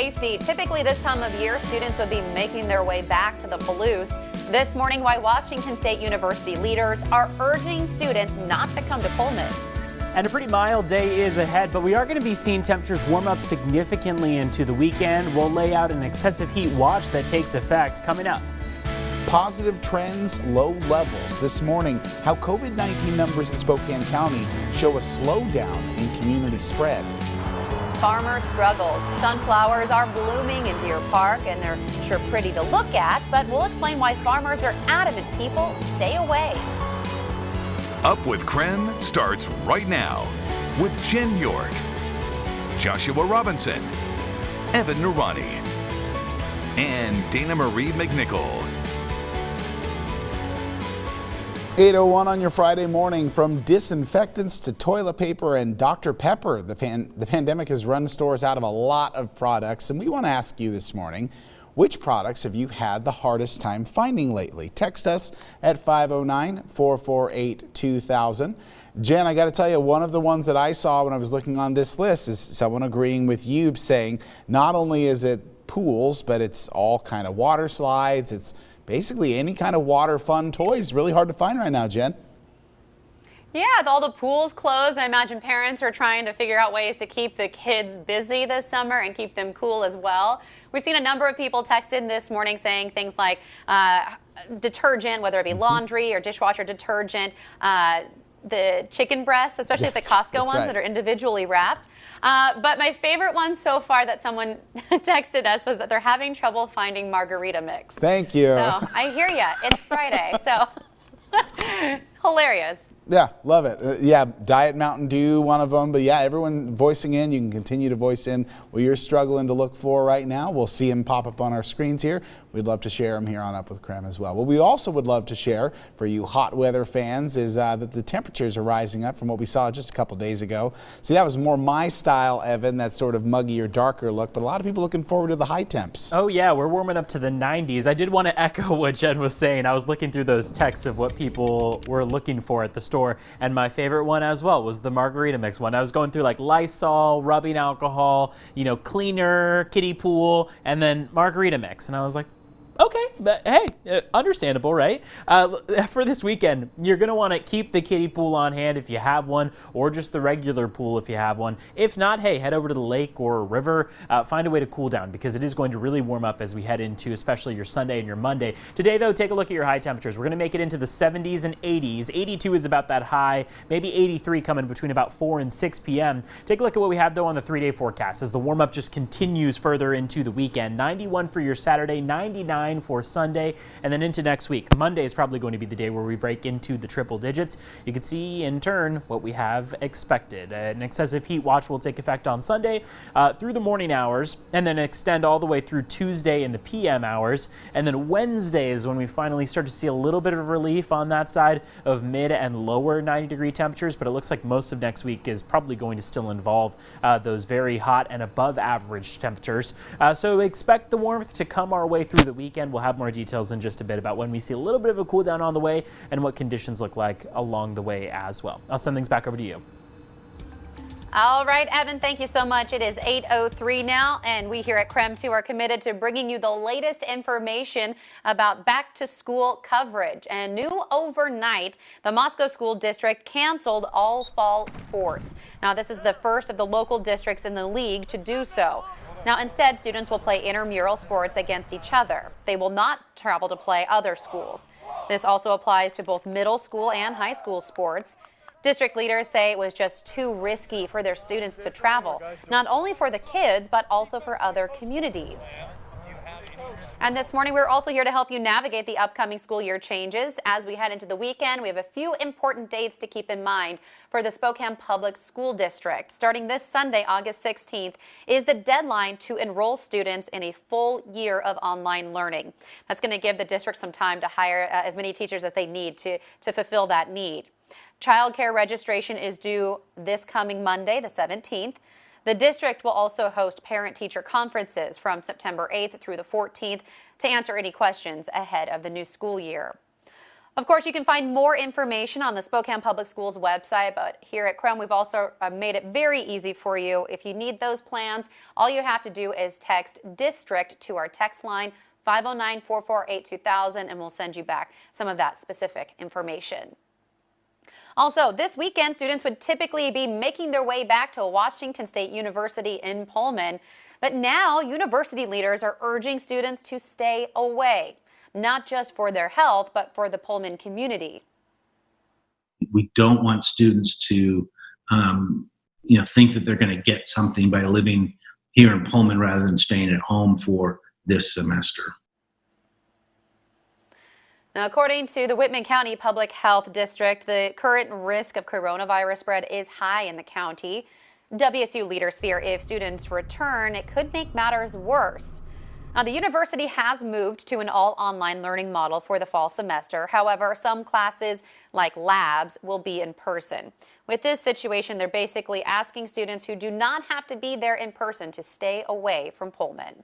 safety. Typically this time of year, students would be making their way back to the Palouse. This morning, why Washington State University leaders are urging students not to come to Pullman. And a pretty mild day is ahead, but we are going to be seeing temperatures warm up significantly into the weekend. We'll lay out an excessive heat watch that takes effect coming up. Positive trends, low levels. This morning, how COVID-19 numbers in Spokane County show a slowdown in community spread. Farmer struggles. Sunflowers are blooming in Deer Park, and they're sure pretty to look at, but we'll explain why farmers are adamant people stay away. Up with KREM starts right now with Jen York, Joshua Robinson, Evan Narani, and Dana Marie McNichol. 8:01 on your Friday morning. From disinfectants to toilet paper and Dr. Pepper, the pandemic has run stores out of a lot of products, and we want to ask you this morning, which products have you had the hardest time finding lately? Text us at 509-448-2000. Jen, I got to tell you, one of the ones that I saw when I was looking on this list is someone agreeing with you, saying not only is it pools, but it's all kind of water slides. It's basically any kind of water fun toys. Really hard to find right now, Jen. Yeah, with all the pools closed, I imagine parents are trying to figure out ways to keep the kids busy this summer and keep them cool as well. We've seen a number of people text in this morning saying things like detergent, whether it be laundry or dishwasher detergent, the chicken breasts, especially the Costco ones that are individually wrapped. But my favorite one so far that someone texted us was that they're having trouble finding margarita mix. Thank you. So I hear you. It's Friday, so hilarious. Yeah, love it. Yeah, Diet Mountain Dew, one of them. But yeah, everyone voicing in. You can continue to voice in what you're struggling to look for right now. We'll see them pop up on our screens here. We'd love to share them here on Up with KREM as well. What we also would love to share for you hot weather fans is that the temperatures are rising up from what we saw just a couple days ago. See, that was more my style, Evan, that sort of muggy or darker look. But a lot of people looking forward to the high temps. Oh yeah, we're warming up to the 90s. I did want to echo what Jen was saying. I was looking through those texts of what people were looking for at the store, and my favorite one as well was the margarita mix one. I was going through like Lysol, rubbing alcohol, cleaner, kiddie pool, and then margarita mix, and I was like, okay, but hey, understandable, right? For this weekend, you're going to want to keep the kiddie pool on hand if you have one, or just the regular pool if you have one. If not, hey, head over to the lake or river. Find a way to cool down, because it is going to really warm up as we head into especially your Sunday and your Monday. Today, though, take a look at your high temperatures. We're going to make it into the 70s and 80s. 82 is about that high, maybe 83 coming between about 4 and 6 p.m. Take a look at what we have, though, on the 3-day forecast as the warm-up just continues further into the weekend. 91 for your Saturday, 99 for Sunday, and then into next week. Monday is probably going to be the day where we break into the triple digits. You can see in turn what we have expected. An excessive heat watch will take effect on Sunday through the morning hours, and then extend all the way through Tuesday in the PM hours, and then Wednesday is when we finally start to see a little bit of relief on that side of mid and lower 90-degree temperatures, but it looks like most of next week is probably going to still involve those very hot and above average temperatures. So expect the warmth to come our way through the weekend. We'll have more details in just a bit about when we see a little bit of a cool down on the way and what conditions look like along the way as well. I'll send things back over to you. All right, Evan, thank you so much. It is 8:03 now, and we here at KREM 2 are committed to bringing you the latest information about back-to-school coverage. And new overnight, the Moscow School District canceled all fall sports. Now, this is the first of the local districts in the league to do so. Now, instead, students will play intramural sports against each other. They will not travel to play other schools. This also applies to both middle school and high school sports. District leaders say it was just too risky for their students to travel, not only for the kids, but also for other communities. And this morning, we're also here to help you navigate the upcoming school year changes. As we head into the weekend, we have a few important dates to keep in mind for the Spokane Public School District. Starting this Sunday, August 16th, is the deadline to enroll students in a full year of online learning. That's going to give the district some time to hire as many teachers as they need to fulfill that need. Child care registration is due this coming Monday, the 17th. The district will also host parent-teacher conferences from September 8th through the 14th to answer any questions ahead of the new school year. Of course, you can find more information on the Spokane Public Schools website, but here at KREM, we've also made it very easy for you. If you need those plans, all you have to do is text district to our text line 509-448-2000, and we'll send you back some of that specific information. Also, this weekend, students would typically be making their way back to Washington State University in Pullman, but now university leaders are urging students to stay away, not just for their health, but for the Pullman community. We don't want students to, think that they're going to get something by living here in Pullman rather than staying at home for this semester. Now, according to the Whitman County Public Health District, the current risk of coronavirus spread is high in the county. WSU leaders fear if students return, it could make matters worse. Now, the university has moved to an all-online learning model for the fall semester. However, some classes, like labs, will be in person. With this situation, they're basically asking students who do not have to be there in person to stay away from Pullman.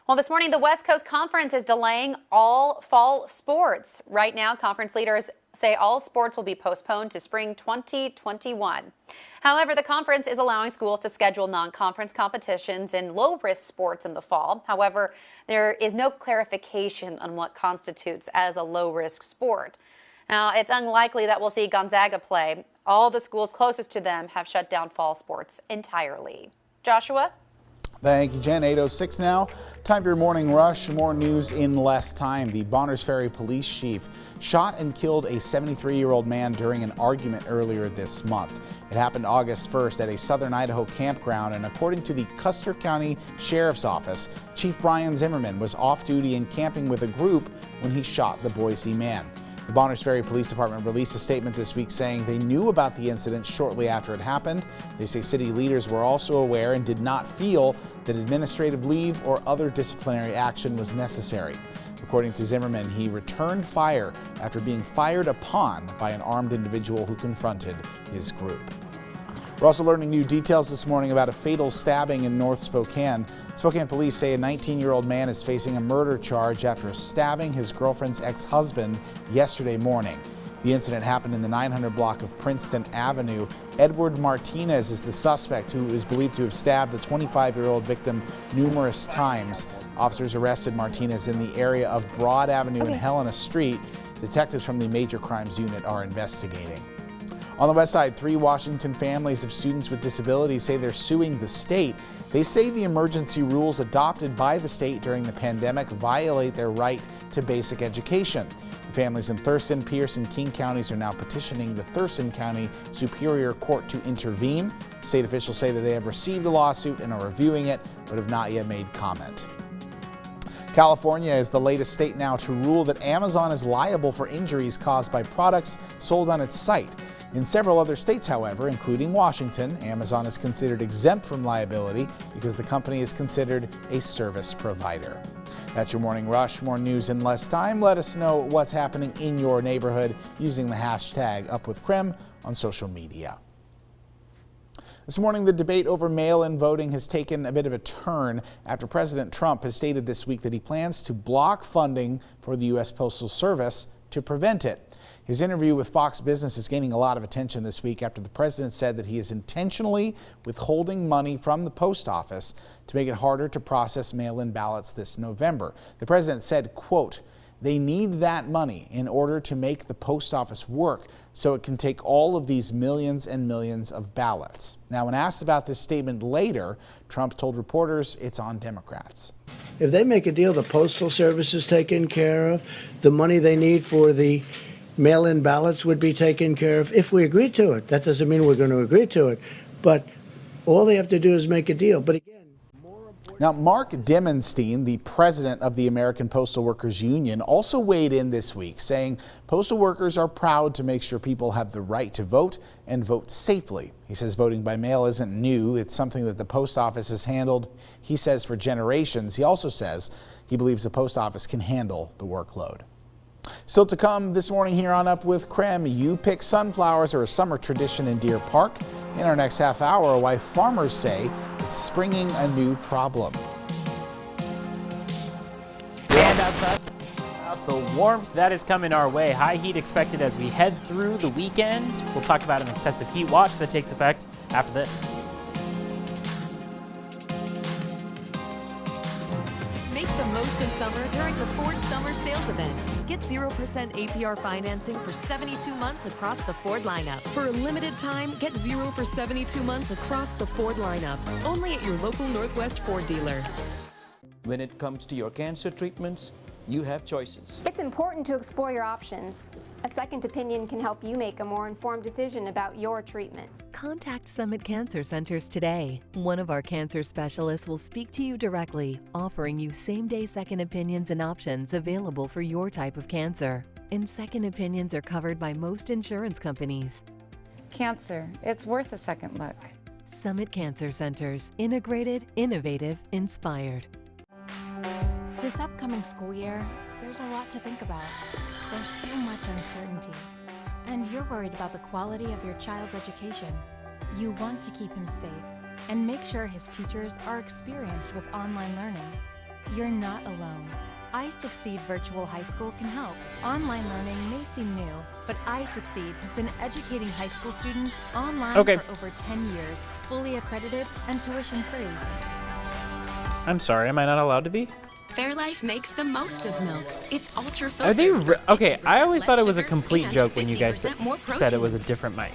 Well, this morning, the West Coast Conference is delaying all fall sports. Right now, conference leaders say all sports will be postponed to spring 2021. However, the conference is allowing schools to schedule non-conference competitions in low-risk sports in the fall. However, there is no clarification on what constitutes as a low-risk sport. Now, it's unlikely that we'll see Gonzaga play. All the schools closest to them have shut down fall sports entirely. Joshua? Thank you, Jen. 8:06 now. Time for your morning rush. More news in less time. The Bonners Ferry police chief shot and killed a 73-year-old man during an argument earlier this month. It happened August 1st at a southern Idaho campground, and according to the Custer County Sheriff's Office, Chief Brian Zimmerman was off duty and camping with a group when he shot the Boise man. The Bonners Ferry Police Department released a statement this week saying they knew about the incident shortly after it happened. They say city leaders were also aware and did not feel that administrative leave or other disciplinary action was necessary. According to Zimmerman, he returned fire after being fired upon by an armed individual who confronted his group. We're also learning new details this morning about a fatal stabbing in North Spokane. Spokane police say a 19-year-old man is facing a murder charge after stabbing his girlfriend's ex-husband yesterday morning. The incident happened in the 900 block of Princeton Avenue. Edward Martinez is the suspect, who is believed to have stabbed the 25-year-old victim numerous times. Officers arrested Martinez in the area of Broad Avenue and Helena Street. Detectives from the Major Crimes Unit are investigating. On the west side, 3 Washington families of students with disabilities say they're suing the state. They say the emergency rules adopted by the state during the pandemic violate their right to basic education. The families in Thurston, Pierce, and King counties are now petitioning the Thurston County Superior Court to intervene. State officials say that they have received the lawsuit and are reviewing it, but have not yet made comment. California is the latest state now to rule that Amazon is liable for injuries caused by products sold on its site. In several other states, however, including Washington, Amazon is considered exempt from liability because the company is considered a service provider. That's your morning rush. More news in less time. Let us know what's happening in your neighborhood using the hashtag #UpWithKREM on social media. This morning, the debate over mail-in voting has taken a bit of a turn after President Trump has stated this week that he plans to block funding for the U.S. Postal Service to prevent it. His interview with Fox Business is gaining a lot of attention this week after the president said that he is intentionally withholding money from the post office to make it harder to process mail-in ballots this November. The president said, quote, "They need that money in order to make the post office work so it can take all of these millions and millions of ballots." Now, when asked about this statement later, Trump told reporters it's on Democrats. If they make a deal, the Postal Service is taken care of. The money they need for the mail-in ballots would be taken care of if we agree to it. That doesn't mean we're going to agree to it, but all they have to do is make a deal. But again, now, Mark Dimenstein, the president of the American Postal Workers Union, also weighed in this week, saying postal workers are proud to make sure people have the right to vote and vote safely. He says voting by mail isn't new. It's something that the post office has handled, he says, for generations. He also says he believes the post office can handle the workload. Still to come this morning here on Up with KREM, you pick sunflowers are a summer tradition in Deer Park. In our next half hour, why farmers say it's springing a new problem. And outside, but warmth, that is coming our way. High heat expected as we head through the weekend. We'll talk about an excessive heat watch that takes effect after this. Make the most of summer during the Ford Summer Sales Event. Get 0% APR financing for 72 months across the Ford lineup. For a limited time, get 0 for 72 months across the Ford lineup. Only at your local Northwest Ford dealer. When it comes to your cancer treatments, you have choices. It's important to explore your options. A second opinion can help you make a more informed decision about your treatment. Contact Summit Cancer Centers today. One of our cancer specialists will speak to you directly, offering you same-day second opinions and options available for your type of cancer. And second opinions are covered by most insurance companies. Cancer, it's worth a second look. Summit Cancer Centers. Integrated, innovative, inspired. This upcoming school year, there's a lot to think about. There's so much uncertainty. And you're worried about the quality of your child's education. You want to keep him safe and make sure his teachers are experienced with online learning. You're not alone. iSucceed Virtual High School can help. Online learning may seem new, but iSucceed has been educating high school students online for over 10 years, fully accredited and tuition-free. I'm sorry, am I not allowed to be? Fairlife makes the most of milk. It's ultra Are they filtered. okay, I always thought it was a sugar complete and joke when you guys 50% more said it was a protein. different mic.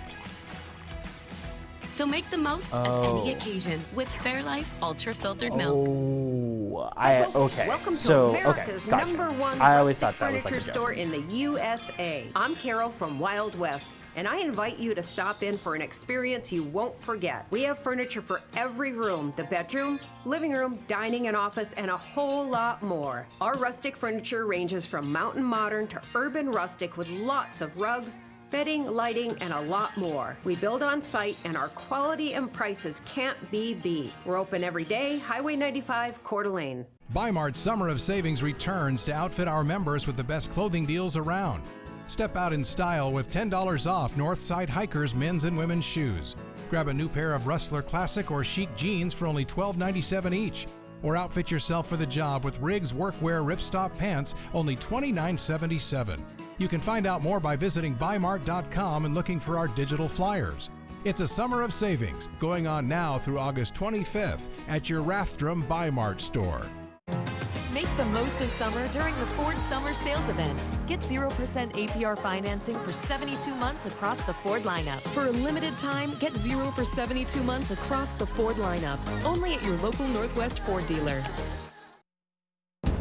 So make the most of any occasion with Fairlife Ultra Filtered Milk. Oh, Welcome so, to America's gotcha. #1 I always rustic thought that was like a furniture joke. store in the USA. I'm Carol from Wild West, and I invite you to stop in for an experience you won't forget. We have furniture for every room: the bedroom, living room, dining and office, and a whole lot more. Our rustic furniture ranges from mountain modern to urban rustic with lots of rugs, bedding, lighting, and a lot more. We build on site, and our quality and prices can't be beat. We're open every day, Highway 95, Coeur d'Alene. Bi-Mart's Summer of Savings returns to outfit our members with the best clothing deals around. Step out in style with $10 off Northside Hikers men's and women's shoes. Grab a new pair of Rustler Classic or Chic jeans for only $12.97 each. Or outfit yourself for the job with Riggs Workwear Ripstop pants, only $29.77. You can find out more by visiting bimart.com and looking for our digital flyers. It's a summer of savings going on now through August 25th at your Rathdrum Bi-Mart store. Make the most of summer during the Ford Summer Sales Event. Get 0% APR financing for 72 months across the Ford lineup. For a limited time, get 0 for 72 months across the Ford lineup. Only at your local Northwest Ford dealer.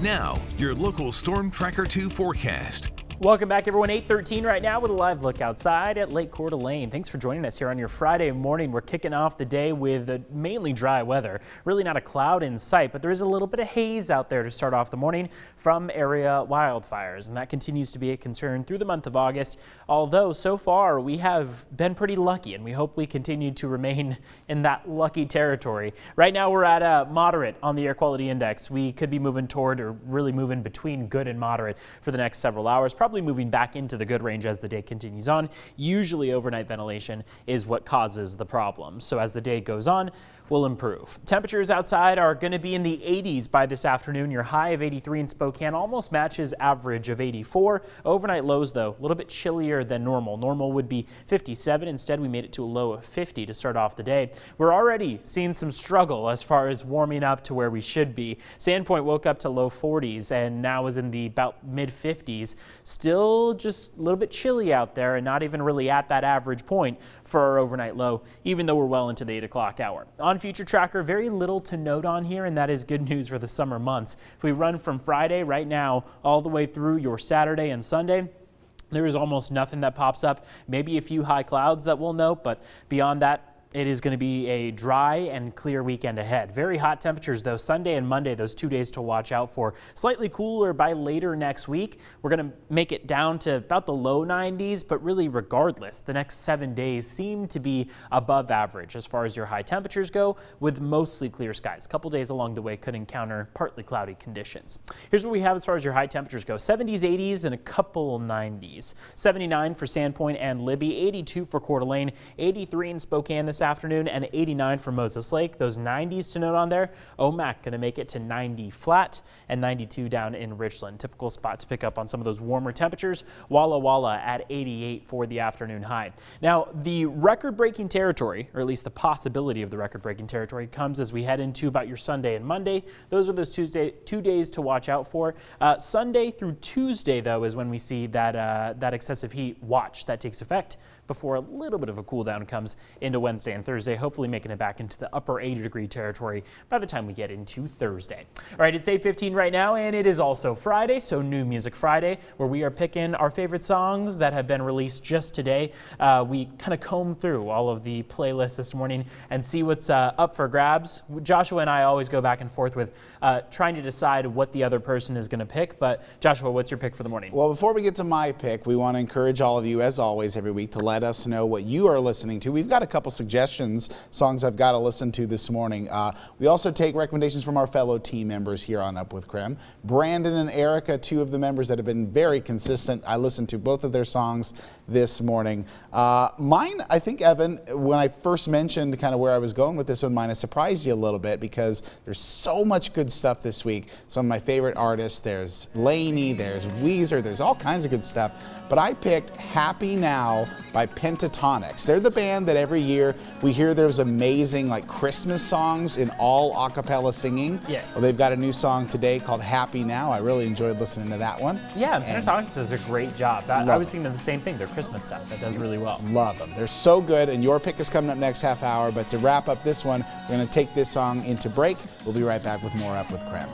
Now, your local Storm Tracker 2 forecast. Welcome back, everyone. 8:13 right now with a live look outside at Lake Coeur d'Alene. Thanks for joining us here on your Friday morning. We're kicking off the day with mainly dry weather. Really not a cloud in sight, but there is a little bit of haze out there to start off the morning from area wildfires, and that continues to be a concern through the month of August. Although so far we have been pretty lucky, and we hope we continue to remain in that lucky territory. Right now we're at a moderate on the air quality index. We could be moving toward, or really moving between good and moderate for the next several hours. Probably moving back into the good range as the day continues on. Usually overnight ventilation is what causes the problem. So as the day goes on, we'll improve. Temperatures outside are going to be in the 80s by this afternoon. Your high of 83 in Spokane almost matches average of 84. Overnight lows, though, a little bit chillier than normal. Normal would be 57. Instead, we made it to a low of 50 to start off the day. We're already seeing some struggle as far as warming up to where we should be. Sandpoint woke up to low 40s and now is in the about mid 50s. Still just a little bit chilly out there and not even really at that average point for our overnight low, even though we're well into the 8 o'clock hour. On Future Tracker, very little to note on here, and that is good news for the summer months. If we run from Friday right now all the way through your Saturday and Sunday, there is almost nothing that pops up. Maybe a few high clouds that we'll note, but beyond that, it is going to be a dry and clear weekend ahead. Very hot temperatures, though. Sunday and Monday, those 2 days to watch out for. Slightly cooler by later next week. We're going to make it down to about the low 90s, but really regardless, the next 7 days seem to be above average as far as your high temperatures go, with mostly clear skies. A couple days along the way could encounter partly cloudy conditions. Here's what we have as far as your high temperatures go. 70s, 80s, and a couple 90s. 79 for Sandpoint and Libby, 82 for Coeur d'Alene, 83 in Spokane this this afternoon, and 89 for Moses Lake. Those 90s to note on there. Omak going to make it to 90 flat and 92 down in Richland. Typical spot to pick up on some of those warmer temperatures. Walla Walla at 88 for the afternoon high. Now, the record-breaking territory, or at least the possibility of the record-breaking territory, comes as we head into about your Sunday and Monday. Those are those 2 days to watch out for. Sunday through Tuesday, though, is when we see that excessive heat watch that takes effect before a little bit of a cool down comes into Wednesday and Thursday, hopefully making it back into the upper 80-degree territory by the time we get into Thursday. All right, it's 8:15 right now, and it is also Friday, so New Music Friday, where we are picking our favorite songs that have been released just today. We kind of comb through all of the playlists this morning and see what's up for grabs. Joshua and I always go back and forth with trying to decide what the other person is going to pick, but Joshua, what's your pick for the morning? Well, before we get to my pick, we want to encourage all of you, as always, every week to let us know what you are listening to. We've got a couple suggestions, songs I've got to listen to this morning. We also take recommendations from our fellow team members here on Up with KREM. Brandon and Erica, two of the members that have been very consistent. I listened to both of their songs this morning. Mine, I think, Evan, when I first mentioned kind of where I was going with this one, mine has surprised you a little bit because there's so much good stuff this week. Some of my favorite artists, there's Lainey, there's Weezer, there's all kinds of good stuff. But I picked Happy Now by Pentatonics. They're the band that every year we hear there's amazing like Christmas songs in all a cappella singing. Yes. Well, they've got a new song today called Happy Now. I really enjoyed listening to that one. Yeah, Pentatonics does a great job. I was thinking of the same thing. Their Christmas stuff. That does really well. Love them. They're so good, and your pick is coming up next half hour. But to wrap up this one, we're going to take this song into break. We'll be right back with more Up with KREM.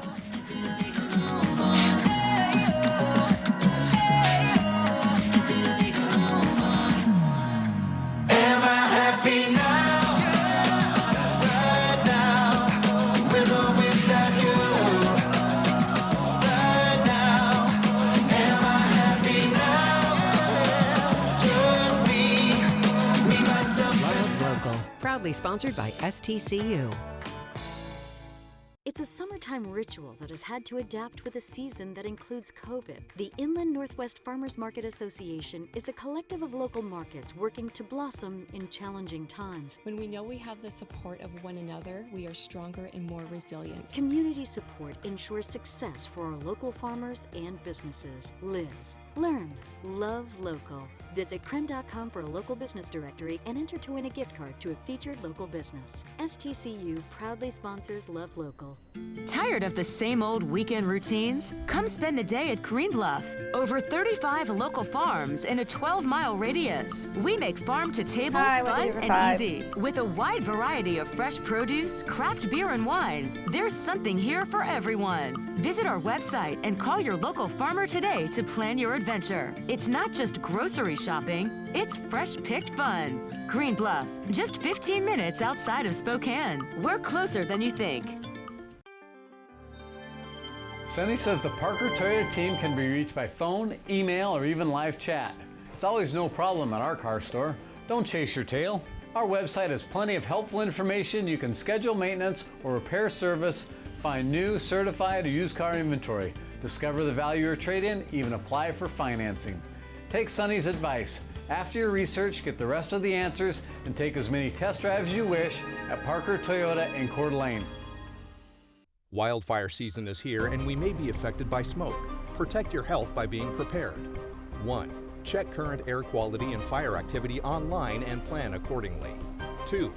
Proudly sponsored by STCU. It's a summertime ritual that has had to adapt with a season that includes COVID. The Inland Northwest Farmers Market Association is a collective of local markets working to blossom in challenging times. When we know we have the support of one another, we are stronger and more resilient. Community support ensures success for our local farmers and businesses. Live, learn, love local. Visit KREM.com for a local business directory and enter to win a gift card to a featured local business. STCU proudly sponsors Love Local. Tired of the same old weekend routines? Come spend the day at Green Bluff. Over 35 local farms in a 12-mile radius. We make farm-to-table fun and easy. With a wide variety of fresh produce, craft beer, and wine, there's something here for everyone. Visit our website and call your local farmer today to plan your adventure. It's not just grocery shopping, it's fresh-picked fun. Green Bluff, just 15 minutes outside of Spokane. We're closer than you think. Sunny says the Parker Toyota team can be reached by phone, email, or even live chat. It's always no problem at our car store. Don't chase your tail. Our website has plenty of helpful information. You can schedule maintenance or repair service, find new, certified, or used car inventory, discover the value of your trade-in, even apply for financing. Take Sunny's advice. After your research, get the rest of the answers and take as many test drives as you wish at Parker Toyota in Coeur d'Alene. Wildfire season is here and we may be affected by smoke. Protect your health by being prepared. 1. Check current air quality and fire activity online and plan accordingly. 2.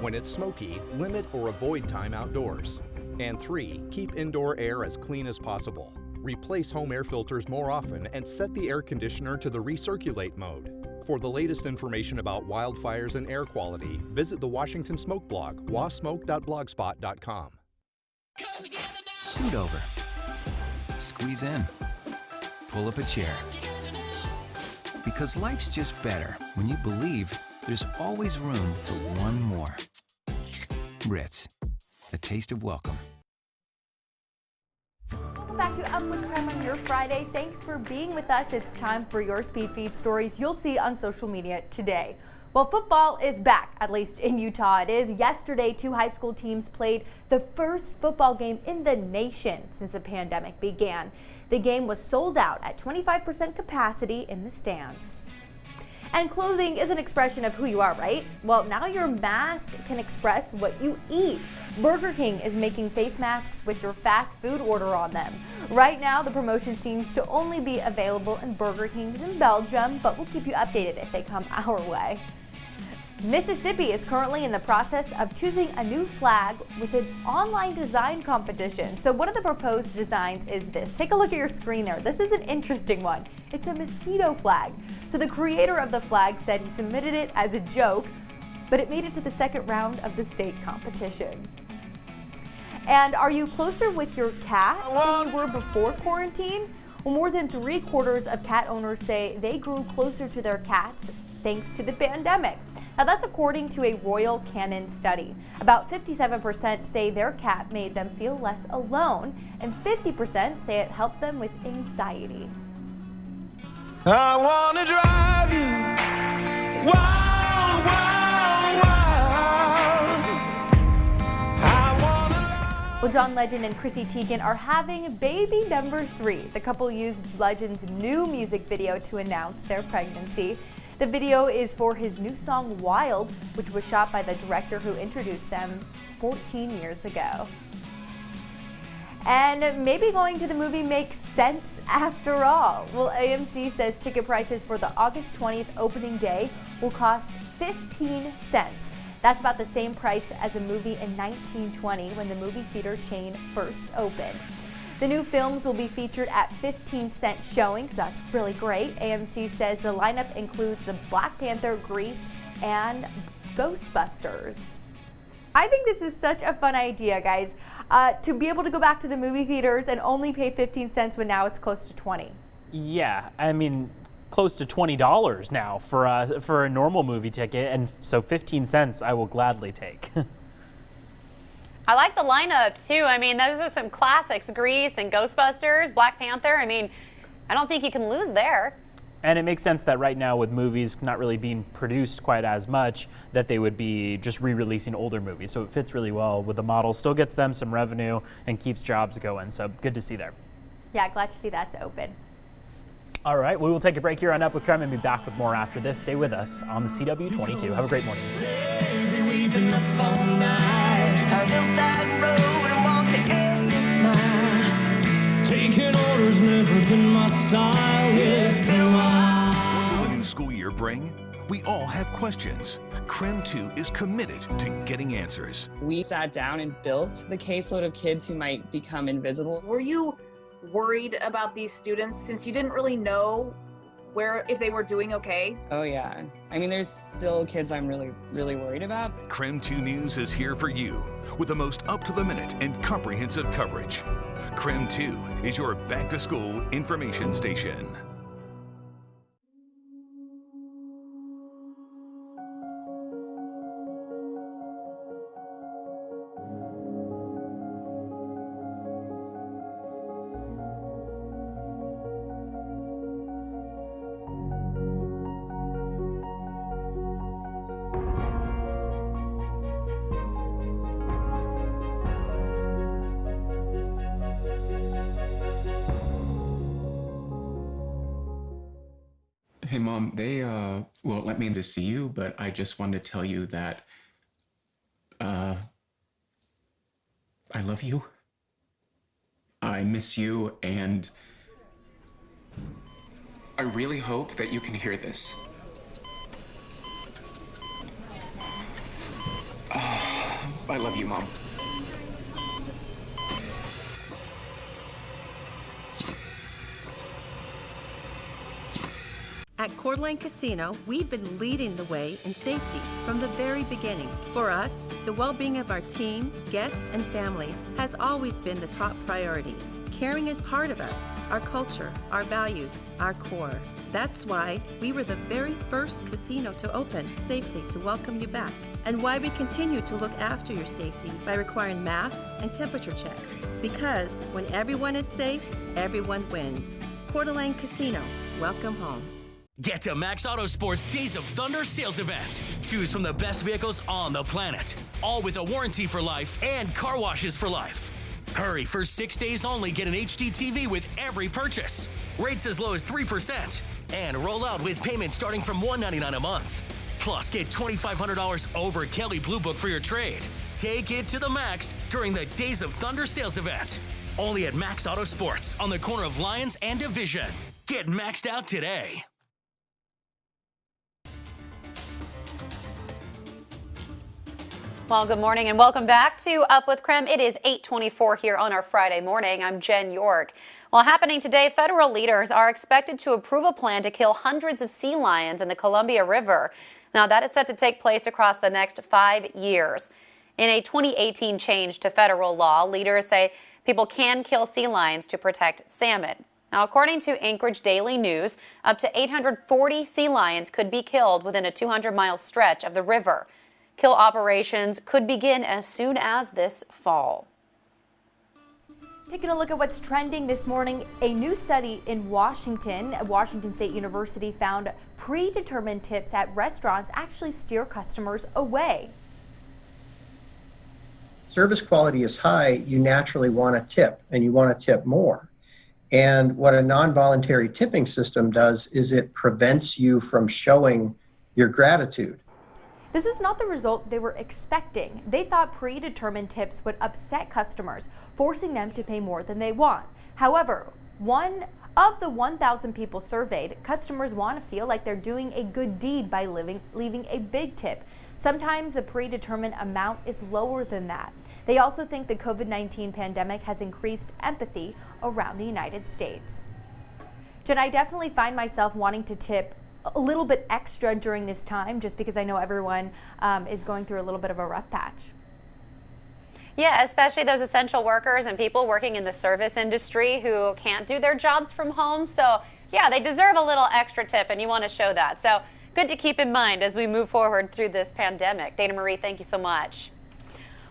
When it's smoky, limit or avoid time outdoors. And 3. Keep indoor air as clean as possible. Replace home air filters more often and set the air conditioner to the recirculate mode. For the latest information about wildfires and air quality, visit the Washington Smoke blog, wasmoke.blogspot.com. Scoot over. Squeeze in. Pull up a chair. Because life's just better when you believe there's always room for one more. Ritz, a taste of welcome. Welcome back to Up with KREM on your Friday. Thanks for being with us. It's time for your speed feed stories you'll see on social media today. Well, football is back, at least in Utah it is. Yesterday, 2 high school teams played the first football game in the nation since the pandemic began. The game was sold out at 25% capacity in the stands. And clothing is an expression of who you are, right? Well, now your mask can express what you eat. Burger King is making face masks with your fast food order on them. Right now, the promotion seems to only be available in Burger Kings in Belgium, but we'll keep you updated if they come our way. Mississippi is currently in the process of choosing a new flag with an online design competition. So one of the proposed designs is this. Take a look at your screen there. This is an interesting one. It's a mosquito flag. So the creator of the flag said he submitted it as a joke, but it made it to the second round of the state competition. And are you closer with your cat than you were before quarantine? Well, more than 3/4 of cat owners say they grew closer to their cats thanks to the pandemic. Now that's according to a Royal Canin study. About 57% say their cat made them feel less alone, and 50% say it helped them with anxiety. I wanna drive you wild, wild, wild. Well, John Legend and Chrissy Teigen are having baby number 3. The couple used Legend's new music video to announce their pregnancy. The video is for his new song Wild, which was shot by the director who introduced them 14 years ago. And maybe going to the movie makes sense after all. Well, AMC says ticket prices for the August 20th opening day will cost 15 cents. That's about the same price as a movie in 1920 when the movie theater chain first opened. The new films will be featured at 15-cent showings, so that's really great. AMC says the lineup includes the Black Panther, Grease, and Ghostbusters. I think this is such a fun idea, guys, to be able to go back to the movie theaters and only pay 15 cents when now it's close to 20. Yeah, I mean, close to $20 now for a normal movie ticket, and so 15 cents I will gladly take. I like the lineup too. I mean, those are some classics, Grease and Ghostbusters, Black Panther. I mean, I don't think you can lose there. And it makes sense that right now with movies not really being produced quite as much, that they would be just re-releasing older movies. So it fits really well with the model, still gets them some revenue and keeps jobs going. So good to see there. Yeah, glad to see that's open. All right, we will take a break here on Up with KREM and be back with more after this. Stay with us on the CW22. Have a great morning. I built that road and walked to every mile. Taking orders never been my style. Yeah, it's been a while. What will the new school year bring? We all have questions. KREM 2 is committed to getting answers. We sat down and built the caseload of kids who might become invisible. Were you worried about these students since you didn't really know if they were doing okay? Oh yeah. I mean, there's still kids I'm really worried about. KREM 2 News is here for you with the most up-to-the-minute and comprehensive coverage. KREM 2 is your back-to-school information station. Hey Mom, they won't let me in to see you, but I just wanted to tell you that I love you. I miss you, and I really hope that you can hear this. I love you, Mom. At Coeur d'Alene Casino, we've been leading the way in safety from the very beginning. For us, the well-being of our team, guests, and families has always been the top priority. Caring is part of us, our culture, our values, our core. That's why we were the very first casino to open safely to welcome you back, and why we continue to look after your safety by requiring masks and temperature checks. Because when everyone is safe, everyone wins. Coeur d'Alene Casino, welcome home. Get to Max Autosport's Days of Thunder sales event. Choose from the best vehicles on the planet, all with a warranty for life and car washes for life. Hurry, for 6 days only, get an HD TV with every purchase. Rates as low as 3%. And roll out with payments starting from $199 a month. Plus, get $2,500 over Kelly Blue Book for your trade. Take it to the max during the Days of Thunder sales event. Only at Max Auto Sports on the corner of Lyons and Division. Get maxed out today. Well, good morning and welcome back to Up with KREM. It is 8:24 here on our Friday morning. I'm Jen York. Well, happening today, federal leaders are expected to approve a plan to kill hundreds of sea lions in the Columbia River. Now, that is set to take place across the next 5 years. In a 2018 change to federal law, leaders say people can kill sea lions to protect salmon. Now, according to Anchorage Daily News, up to 840 sea lions could be killed within a 200-mile stretch of the river. Kill operations could begin as soon as this fall. Taking a look at what's trending this morning, a new study in Washington State University found predetermined tips at restaurants actually steer customers away. Service quality is high, you naturally want to tip, and you want to tip more. And what a non-voluntary tipping system does is it prevents you from showing your gratitude. This was not the result they were expecting. They thought predetermined tips would upset customers, forcing them to pay more than they want. However, one of the 1,000 people surveyed, customers want to feel like they're doing a good deed by leaving a big tip. Sometimes the predetermined amount is lower than that. They also think the COVID-19 pandemic has increased empathy around the United States. Jen, I definitely find myself wanting to tip a little bit extra during this time, just because I know everyone is going through a little bit of a rough patch. Yeah, especially those essential workers and people working in the service industry who can't do their jobs from home. So yeah, they deserve a little extra tip, and you want to show that. So good to keep in mind as we move forward through this pandemic. Dana Marie, thank you so much.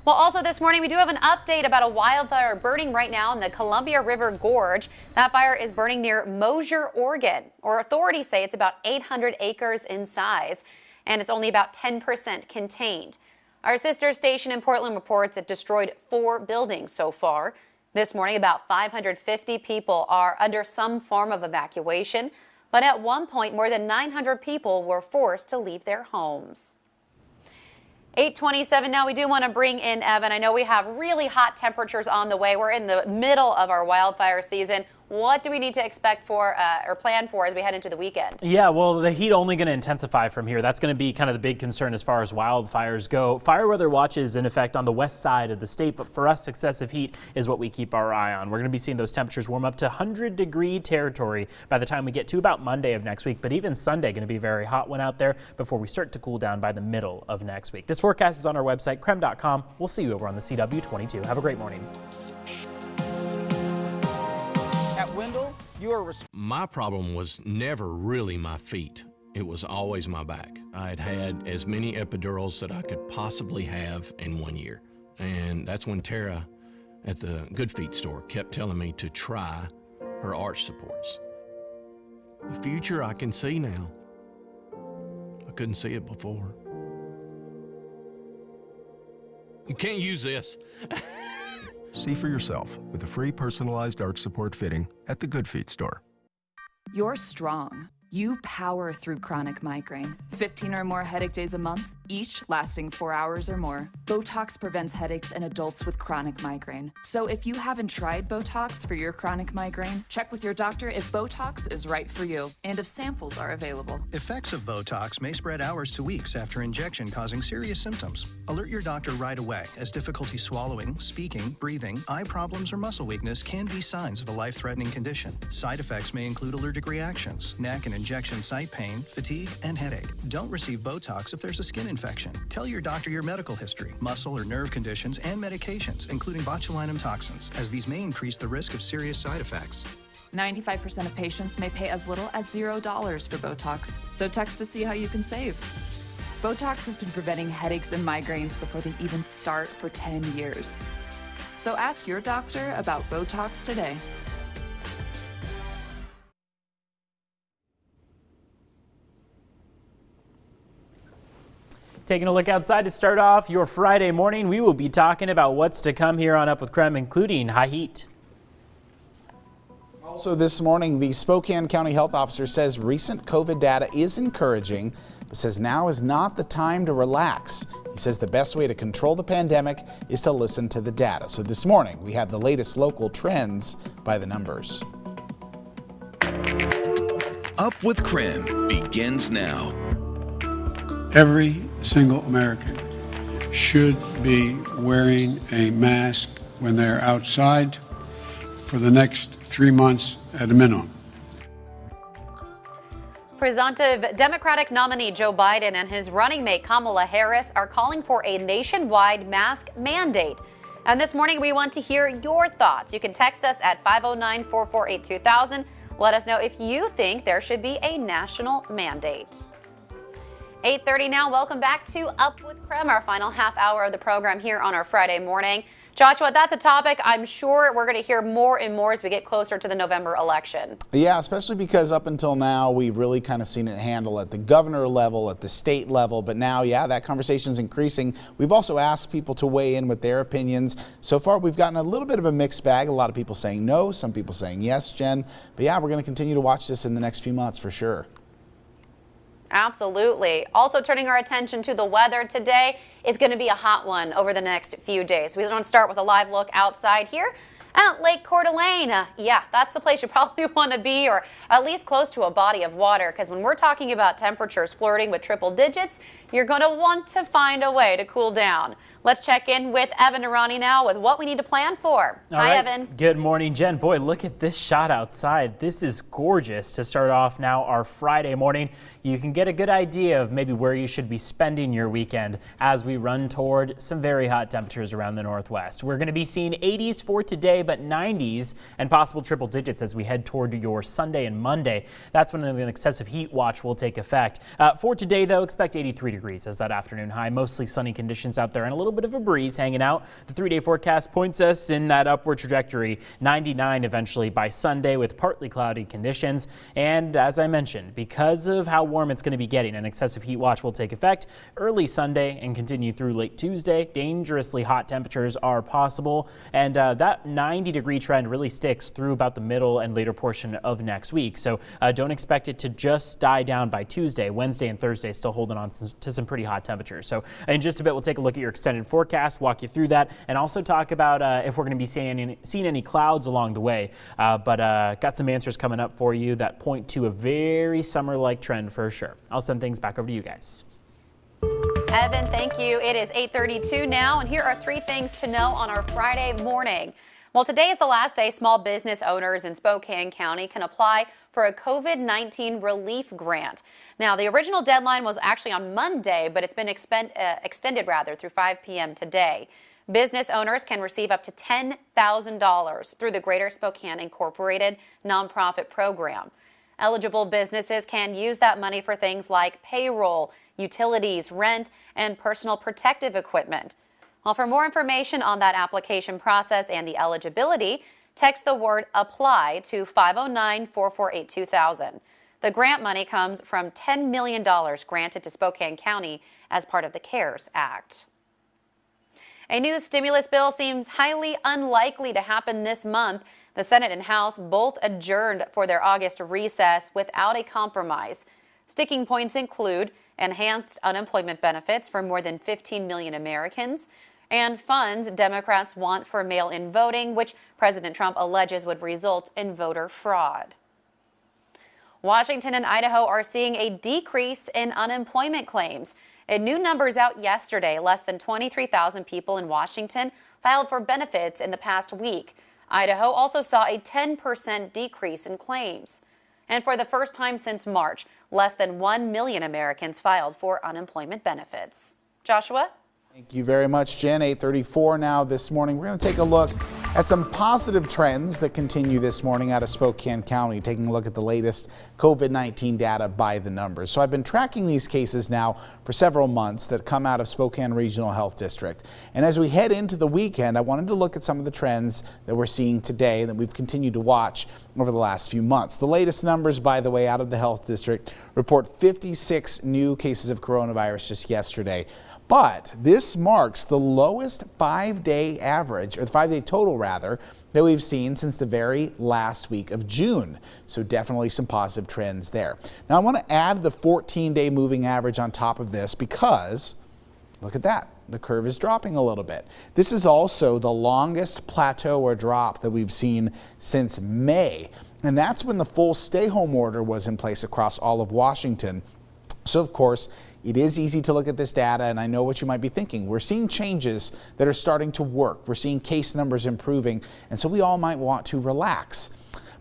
Well, also this morning, we do have an update about a wildfire burning right now in the Columbia River Gorge. That fire is burning near Mosier, Oregon, or authorities say it's about 800 acres in size, and it's only about 10% contained. Our sister station in Portland reports it destroyed 4 buildings so far. This morning, about 550 people are under some form of evacuation, but at one point, more than 900 people were forced to leave their homes. 8:27 now. We do want to bring in Evan. I know we have really hot temperatures on the way. We're in the middle of our wildfire season. What do we need to expect for or plan for as we head into the weekend? Yeah, well, the heat only going to intensify from here. That's going to be kind of the big concern as far as wildfires go. Fire weather watch is in effect on the west side of the state, but for us, excessive heat is what we keep our eye on. We're going to be seeing those temperatures warm up to 100-degree territory by the time we get to about Monday of next week, but even Sunday going to be a very hot one out there before we start to cool down by the middle of next week. This forecast is on our website, KREM.com. We'll see you over on the CW22. Have a great morning. At Wendell, you are My problem was never really my feet. It was always my back. I had had as many epidurals that I could possibly have in 1 year. And that's when Tara at the Good Feet store kept telling me to try her arch supports. The future I can see now. I couldn't see it before. You can't use this. See for yourself with a free personalized arch support fitting at the Good Feet store. You're strong. You power through chronic migraine. 15 or more headache days a month, each lasting 4 hours or more. Botox prevents headaches in adults with chronic migraine. So if you haven't tried Botox for your chronic migraine, check with your doctor if Botox is right for you and if samples are available. Effects of Botox may spread hours to weeks after injection, causing serious symptoms. Alert your doctor right away, as difficulty swallowing, speaking, breathing, eye problems, or muscle weakness can be signs of a life-threatening condition. Side effects may include allergic reactions, neck and injection site pain, fatigue, and headache. Don't receive Botox if there's a skin infection. Tell your doctor your medical history, muscle or nerve conditions, and medications, including botulinum toxins, as these may increase the risk of serious side effects. 95% of patients may pay as little as $0 for Botox, so text to see how you can save. Botox has been preventing headaches and migraines before they even start for 10 years. So ask your doctor about Botox today. Taking a look outside to start off your Friday morning, we will be talking about what's to come here on Up with KREM, including high heat. Also this morning, the Spokane County Health Officer says recent COVID data is encouraging, but says now is not the time to relax. He says the best way to control the pandemic is to listen to the data. So this morning, we have the latest local trends by the numbers. Up with KREM begins now. Every single American should be wearing a mask when they're outside for the next 3 months at a minimum. Presumptive Democratic nominee Joe Biden and his running mate Kamala Harris are calling for a nationwide mask mandate. And this morning we want to hear your thoughts. You can text us at 509-448-2000. Let us know if you think there should be a national mandate. 8:30 now. Welcome back to Up with KREM, our final half hour of the program here on our Friday morning. Joshua, that's a topic I'm sure we're going to hear more and more as we get closer to the November election. Yeah, especially because up until now, we've really kind of seen it handled at the governor level, at the state level. But now, yeah, that conversation's increasing. We've also asked people to weigh in with their opinions. So far, we've gotten a little bit of a mixed bag. A lot of people saying no, some people saying yes, Jen. But yeah, we're going to continue to watch this in the next few months for sure. Absolutely. Also turning our attention to the weather today. It's going to be a hot one over the next few days. We're going to start with a live look outside here at Lake Coeur d'Alene. Yeah, that's the place you probably want to be, or at least close to a body of water, because when we're talking about temperatures flirting with triple digits, you're going to want to find a way to cool down. Let's check in with Evan Irani now with what we need to plan for. Hi, Evan. Good morning, Jen. Boy, look at this shot outside. This is gorgeous to start off now our Friday morning. You can get a good idea of maybe where you should be spending your weekend as we run toward some very hot temperatures around the Northwest. We're going to be seeing 80s for today, but 90s and possible triple digits as we head toward your Sunday and Monday. That's when an excessive heat watch will take effect. For today, though, expect 83 degrees as that afternoon high. Mostly sunny conditions out there and a little bit of a breeze hanging out. The 3-day forecast points us in that upward trajectory. 99 eventually by Sunday with partly cloudy conditions. And as I mentioned, because of how warm it's going to be getting, an excessive heat watch will take effect early Sunday and continue through late Tuesday. Dangerously hot temperatures are possible. And that 90-degree trend really sticks through about the middle and later portion of next week. So don't expect it to just die down by Tuesday. Wednesday and Thursday still holding on to some pretty hot temperatures. So in just a bit, we'll take a look at your extended forecast, walk you through that, and also talk about if we're going to be seeing any clouds along the way. But got some answers coming up for you that point to a very summer-like trend for sure. I'll send things back over to you guys. Evan, thank you. It is 8:32 now, and here are 3 things to know on our Friday morning. Well, today is the last day small business owners in Spokane County can apply for a COVID-19 relief grant. Now, the original deadline was actually on Monday, but it's been extended through 5 p.m. today. Business owners can receive up to $10,000 through the Greater Spokane Incorporated nonprofit program. Eligible businesses can use that money for things like payroll, utilities, rent, and personal protective equipment. Well, for more information on that application process and the eligibility, text the word APPLY to 509-448-2000. The grant money comes from $10 million granted to Spokane County as part of the CARES Act. A new stimulus bill seems highly unlikely to happen this month. The Senate and House both adjourned for their August recess without a compromise. Sticking points include enhanced unemployment benefits for more than 15 million Americans, and funds Democrats want for mail-in voting, which President Trump alleges would result in voter fraud. Washington and Idaho are seeing a decrease in unemployment claims. In new numbers out yesterday, less than 23,000 people in Washington filed for benefits in the past week. Idaho also saw a 10% decrease in claims. And for the first time since March, less than 1 million Americans filed for unemployment benefits. Joshua? Thank you very much, Jen. 8:34 now this morning. We're going to take a look at some positive trends that continue this morning out of Spokane County, taking a look at the latest COVID-19 data by the numbers. So I've been tracking these cases now for several months that come out of Spokane Regional Health District. And as we head into the weekend, I wanted to look at some of the trends that we're seeing today that we've continued to watch over the last few months. The latest numbers, by the way, out of the health district report 56 new cases of coronavirus just yesterday. But this marks the lowest 5-day average, or the 5-day total rather, that we've seen since the very last week of June. So definitely some positive trends there. Now I want to add the 14-day moving average on top of this because look at that. The curve is dropping a little bit. This is also the longest plateau or drop that we've seen since May. And that's when the full stay-home order was in place across all of Washington. So of course, it is easy to look at this data, and I know what you might be thinking. We're seeing changes that are starting to work. We're seeing case numbers improving, and so we all might want to relax.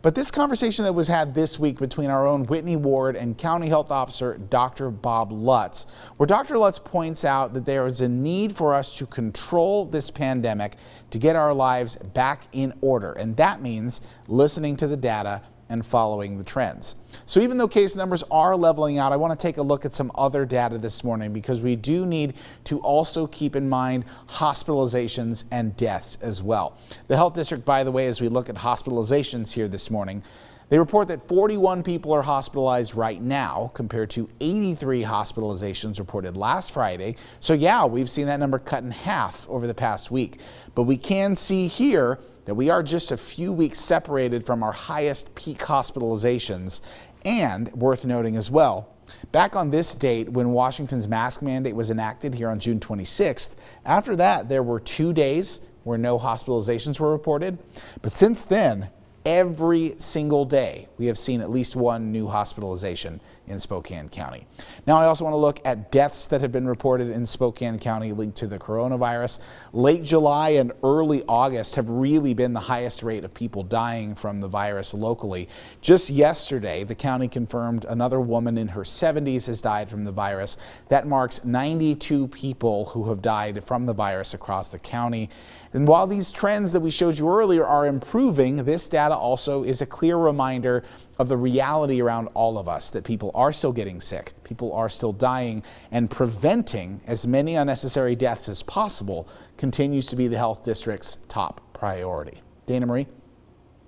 But this conversation that was had this week between our own Whitney Ward and County Health Officer Dr. Bob Lutz, where Dr. Lutz points out that there is a need for us to control this pandemic to get our lives back in order. And that means listening to the data and following the trends. So even though case numbers are leveling out, I want to take a look at some other data this morning because we do need to also keep in mind hospitalizations and deaths as well. The health district, by the way, as we look at hospitalizations here this morning, they report that 41 people are hospitalized right now compared to 83 hospitalizations reported last Friday. So yeah, we've seen that number cut in half over the past week. But we can see here that we are just a few weeks separated from our highest peak hospitalizations. And worth noting as well, back on this date when Washington's mask mandate was enacted here on June 26th, after that there were 2 days where no hospitalizations were reported. But since then, every single day we have seen at least one new hospitalization in Spokane County. Now I also want to look at deaths that have been reported in Spokane County linked to the coronavirus. Late July and early August have really been the highest rate of people dying from the virus locally. Just yesterday, the county confirmed another woman in her 70s has died from the virus. That marks 92 people who have died from the virus across the county. And while these trends that we showed you earlier are improving, this data also is a clear reminder of the reality around all of us, that people are still getting sick, people are still dying, and preventing as many unnecessary deaths as possible continues to be the health district's top priority. Dana Marie?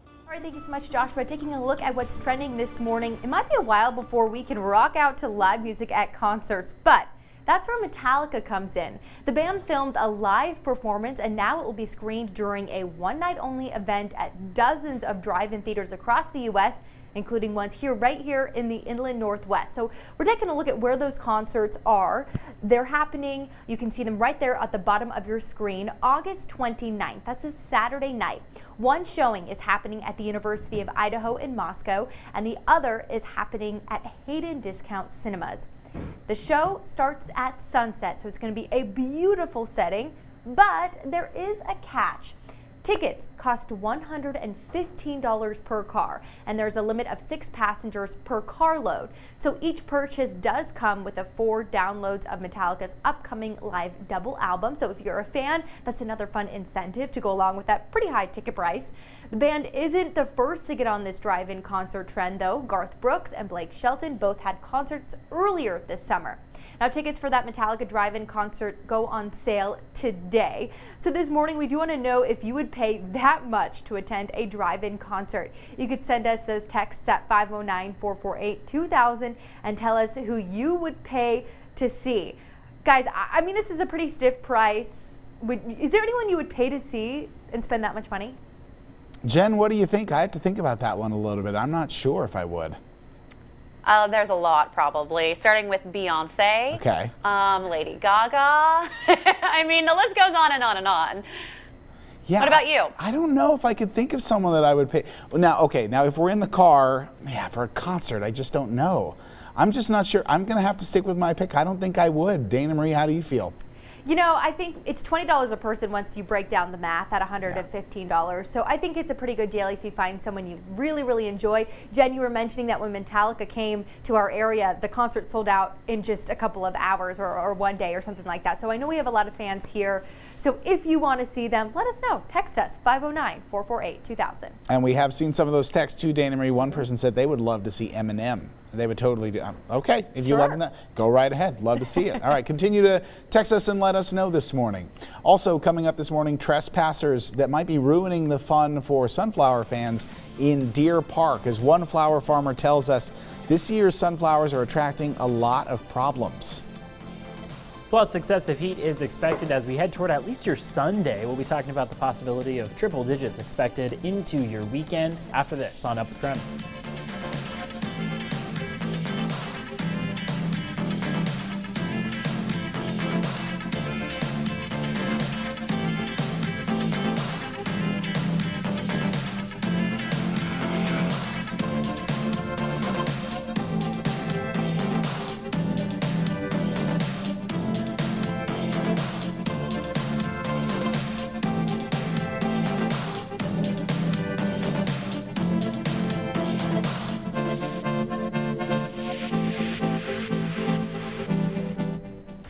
All right, thank you so much, Joshua. Taking a look at what's trending this morning, it might be a while before we can rock out to live music at concerts, but that's where Metallica comes in. The band filmed a live performance and now it will be screened during a one-night-only event at dozens of drive-in theaters across the U.S., including ones right here in the Inland Northwest. So we're taking a look at where those concerts are. They're happening, you can see them right there at the bottom of your screen, August 29th. That's a Saturday night. One showing is happening at the University of Idaho in Moscow, and the other is happening at Hayden Discount Cinemas. The show starts at sunset, so it's going to be a beautiful setting, but there is a catch. Tickets cost $115 per car, and there's a limit of 6 passengers per carload. So each purchase does come with 4 downloads of Metallica's upcoming live double album. So if you're a fan, that's another fun incentive to go along with that pretty high ticket price. The band isn't the first to get on this drive-in concert trend, though. Garth Brooks and Blake Shelton both had concerts earlier this summer. Now, tickets for that Metallica drive-in concert go on sale today. So this morning, we do want to know if you would pay that much to attend a drive-in concert. You could send us those texts at 509-448-2000 and tell us who you would pay to see. Guys, I mean, this is a pretty stiff price. Is there anyone you would pay to see and spend that much money? Jen, what do you think? I have to think about that one a little bit. I'm not sure if I would. There's a lot, probably, starting with Beyonce. Okay. Lady Gaga. I mean, the list goes on and on and on. Yeah. What about you? I don't know if I could think of someone that I would pay. Now, okay, now if we're in the car, yeah, for a concert, I just don't know. I'm just not sure. I'm going to have to stick with my pick. I don't think I would. Dana Marie, how do you feel? You know, I think it's $20 a person once you break down the math at $115. So I think it's a pretty good deal if you find someone you really, really enjoy. Jen, you were mentioning that when Metallica came to our area, the concert sold out in just a couple of hours or one day or something like that. So I know we have a lot of fans here. So if you want to see them, let us know. Text us, 509-448-2000. And we have seen some of those texts too, Dana Marie. One person said they would love to see Eminem. They would totally do. Okay, if you love that, go right ahead. Love to see it. All right, continue to text us and let us know this morning. Also coming up this morning, trespassers that might be ruining the fun for sunflower fans in Deer Park. As one flower farmer tells us, this year's sunflowers are attracting a lot of problems. Plus, excessive heat is expected as we head toward at least your Sunday. We'll be talking about the possibility of triple digits expected into your weekend after this on Up with KREM.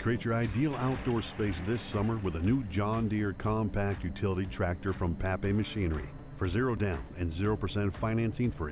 Create your ideal outdoor space this summer with a new John Deere compact utility tractor from Pape Machinery. For 0 down and 0% financing for